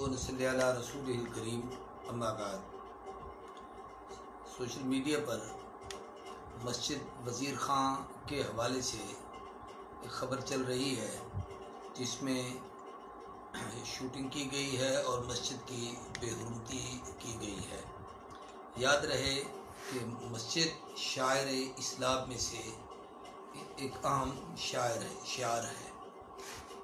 रसूल करीम अम्मा बाद। सोशल मीडिया पर मस्जिद वज़ीर ख़ान के हवाले से एक ख़बर चल रही है जिसमें शूटिंग की गई है और मस्जिद की बेहुरमती की गई है। याद रहे कि मस्जिद शायर इस्लाम में से एक अहम शायर है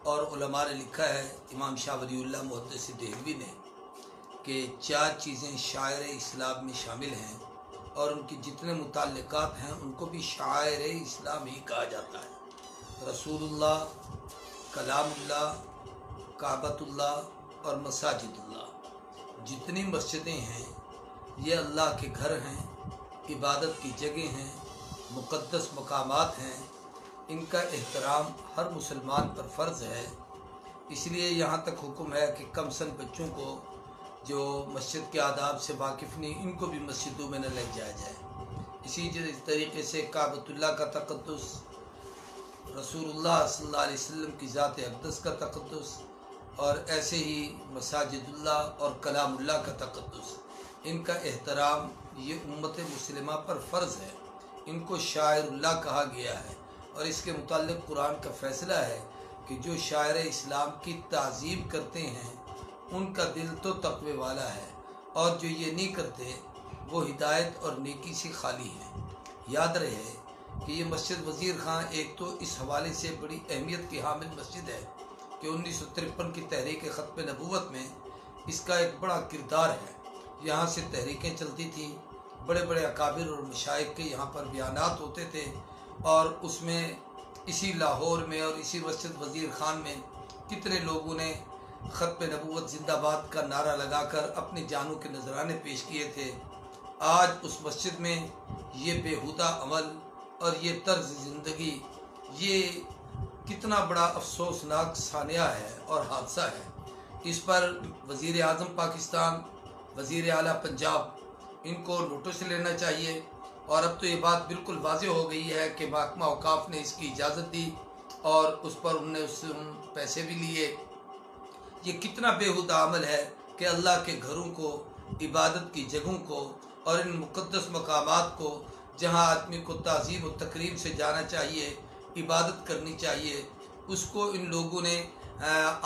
और उलमा ने लिखा है, इमाम शाह वलीउल्लाह मुहद्दिस देहलवी ने, कि 4 चीज़ें शायर इस्लाम में शामिल हैं और उनकी जितने मुताल्लिकात हैं उनको भी शायर इस्लाम ही कहा जाता है। रसूलुल्लाह, कलामुल्लाह, काबतुल्लाह और मसाजिदुल्लाह। जितनी मस्जिदें हैं ये अल्लाह के घर हैं, इबादत की जगह हैं, मुक़द्दस मकामात हैं। इनका एहतराम हर मुसलमान पर फ़र्ज़ है। इसलिए यहाँ तक हुक्म है कि कम सन बच्चों को जो मस्जिद के आदाब से वाकिफ़ नहीं, इनको भी मस्जिदों में न ले जाया जाए। इसी तरीके से काबतुल्लाह का तक़द्दुस, रसूलुल्लाह सल्लल्लाहु अलैहि वसल्लम की ज़ात अक़दस का तक़द्दुस और ऐसे ही मसाजिदुल्लाह और कलामुल्लाह का तक़द्दुस, इनका एहतराम ये उम्मत मुस्लिमा पर फ़र्ज़ है। इनको शायरुल्लाह कहा गया है और इसके मुताल्लिक़ कुरान का फ़ैसला है कि जो शायर इस्लाम की ताज़ीम करते हैं उनका दिल तो तक़वे वाला है और जो ये नहीं करते वो हिदायत और नेकी से खाली हैं। याद रहे कि ये मस्जिद वज़ीर ख़ान एक तो इस हवाले से बड़ी अहमियत की हामिल मस्जिद है कि 1953 की तहरीक ख़त्म नबूवत में इसका एक बड़ा किरदार है। यहाँ से तहरीकें चलती थीं, बड़े बड़े अकाबिर और मशाइख के यहाँ पर बयानात होते थे और उसमें इसी लाहौर में और इसी मस्जिद वज़ीर ख़ान में कितने लोगों ने ख़त्म नबूवत जिंदाबाद का नारा लगाकर अपने जानों के नजराने पेश किए थे। आज उस मस्जिद में ये बेहुदा अमल और ये तर्ज ज़िंदगी, ये कितना बड़ा अफसोसनाक सानिया है और हादसा है। इस पर वज़ीर आज़म पाकिस्तान, वज़ीर आला पंजाब, इनको नोटिस लेना चाहिए। और अब तो ये बात बिल्कुल वाज़ेह हो गई है कि महकमा औकाफ ने इसकी इजाज़त दी और उस पर उन्होंने पैसे भी लिए। ये कितना बेहुदा अमल है कि अल्लाह के घरों को, इबादत की जगहों को और इन मुक़द्दस मकामात को, जहाँ आदमी को ताज़ीम और तकरीम से जाना चाहिए, इबादत करनी चाहिए, उसको इन लोगों ने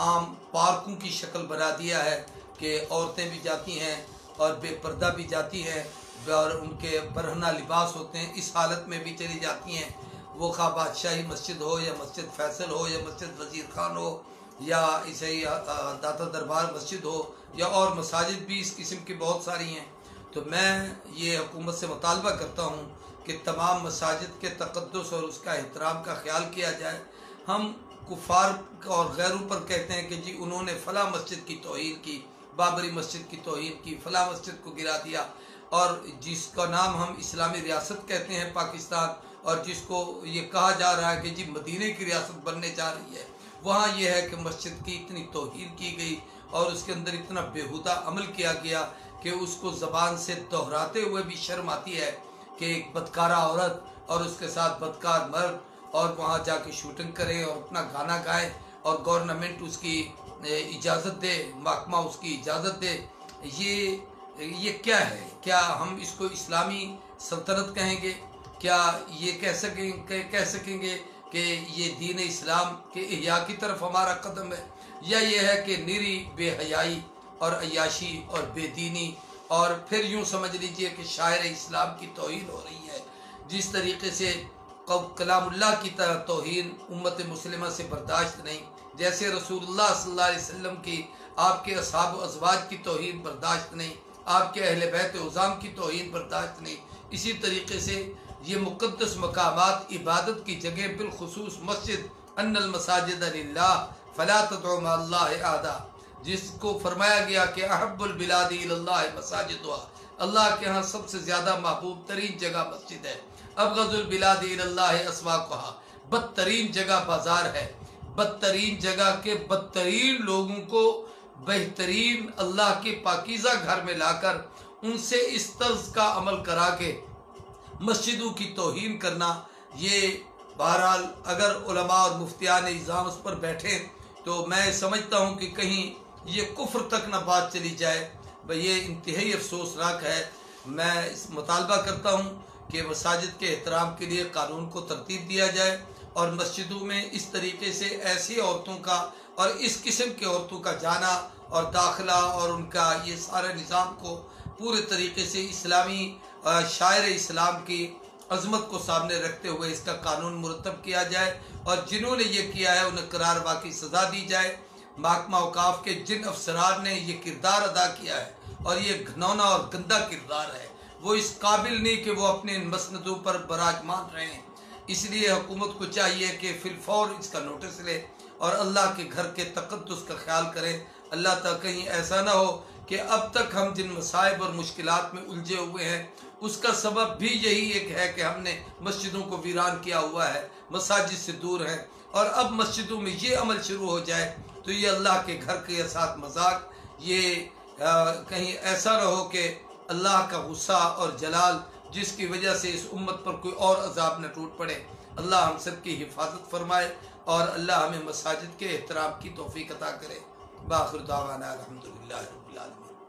आम पार्कों की शक्ल बना दिया है कि औरतें भी जाती हैं और बेपर्दा भी जाती हैं और उनके बरहना लिबास होते हैं, इस हालत में भी चली जाती हैं। वो खा बादशाही मस्जिद हो या मस्जिद फैसल हो या मस्जिद वज़ीर ख़ान हो या इसे ही दाता दरबार मस्जिद हो या और मसाजिद भी इस किस्म की बहुत सारी हैं। तो मैं ये हुकूमत से मुतालबा करता हूँ कि तमाम मसाजिद के तक़द्दुस और उसका एहतराम का ख्याल किया जाए। हम कुफ़ार और गैरों पर कहते हैं कि जी उन्होंने फ़ला मस्जिद की तौहीन की, बाबरी मस्जिद की तौहीन की, फ़ला मस्जिद को गिरा दिया, और जिसका नाम हम इस्लामी रियासत कहते हैं पाकिस्तान, और जिसको ये कहा जा रहा है कि जी मदीने की रियासत बनने जा रही है, वहाँ ये है कि मस्जिद की इतनी तौहीन की गई और उसके अंदर इतना बेहुदा अमल किया गया कि उसको ज़बान से दोहराते हुए भी शर्म आती है कि एक बदकारा औरत और उसके साथ बदकार मर्द और वहाँ जाके शूटिंग करें और अपना गाना गाए और गवर्नमेंट उसकी इजाज़त दे, महकमा उसकी इजाज़त दे। ये क्या है? क्या हम इसको इस्लामी सल्तनत कहेंगे? क्या ये कह सकेंगे कि ये दीन इस्लाम के इह्या की तरफ हमारा कदम है, या ये है कि निरी बेहयाई और अय्याशी और बेदीनी, और फिर यूँ समझ लीजिए कि शायर इस्लाम की तौहीन हो रही है। जिस तरीके से कलामुल्लाह की तरह तौहीन उम्मत मुस्लिमा से बर्दाश्त नहीं, जैसे रसूलुल्लाह सल्लल्लाहु अलैहि वसल्लम की, आपके असहाब व अज़वाज की तौहीन बर्दाश्त नहीं, आपके अहले बैत उज़ाम की तौहीन बर्दाश्त नहीं, इसी तरीके से ये मुक़द्दस मकामात, इबादत की जगह, बिलखुसूस मस्जिद, अन्नल मसाजिद लिल्लाह फ़ला तदउ मअल्लाहि अहदा, जिसको फरमाया गया कि अहब्बुल बिलादि इलल्लाह मसाजिदुहा, अल्लाह के यहाँ सबसे ज़्यादा महबूब तरीन जगह मस्जिद है। अबग़ज़ुल बिलादि इलल्लाह अस्वाक़ुहा, बदतरीन जगह बाजार है, बदतरीन जगह के बदतरीन लोगों को बेहतरीन अल्लाह के पाकीज़ा घर में लाकर उनसे इस तर्ज का अमल करा के मस्जिदों की तौहीन करना, ये बहरहाल अगर उलमा और मुफ्तियान इज़ाम उस पर बैठे तो मैं समझता हूँ कि कहीं یہ کفر تک نہ بات چلی جائے، بھئی یہ انتہائی افسوسناک ہے۔ میں اس مطالبہ کرتا ہوں کہ مساجد کے احترام کے لیے قانون کو ترتیب دیا جائے اور مسجدوں میں اس طریقے سے ایسی عورتوں کا اور اس قسم کے عورتوں کا جانا اور داخلہ اور ان کا یہ سارے نظام کو پورے طریقے سے اسلامی شاعر اسلام کی عظمت کو سامنے رکھتے ہوئے اس کا قانون مرتب کیا جائے، اور جنہوں نے یہ کیا ہے انہیں قرار واقعی سزا دی جائے۔ محکمہ اوقاف کے جن افسران نے یہ کردار ادا کیا ہے اور یہ گھنونا اور گندا کردار ہے، وہ اس قابل نہیں کہ وہ اپنے ان مسندوں پر براجمان رہے ہیں۔ اس لیے حکومت کو چاہیے کہ فی الفور اس کا نوٹس لے اور اللہ کے گھر کے تقدس کا خیال کریں۔ اللہ تعالیٰ کہیں ایسا نہ ہو کہ اب تک ہم جن مصائب اور مشکلات میں الجھے ہوئے ہیں اس کا سبب بھی یہی ایک ہے کہ ہم نے مسجدوں کو ویران کیا ہوا ہے، مساجد سے دور ہیں، اور اب مسجدوں میں یہ عمل شروع ہو جائے تو یہ اللہ کے گھر کے ساتھ مذاق، یہ کہیں ایسا نہ ہو کہ اللہ کا غصہ اور جلال جس کی وجہ سے اس امت پر کوئی اور عذاب نہ ٹوٹ پڑے۔ اللہ ہم سب کی حفاظت فرمائے اور اللہ ہمیں مساجد کے احترام کی توفیق عطا کرے۔ بآخر دعوانا الحمدللہ رب العالمین۔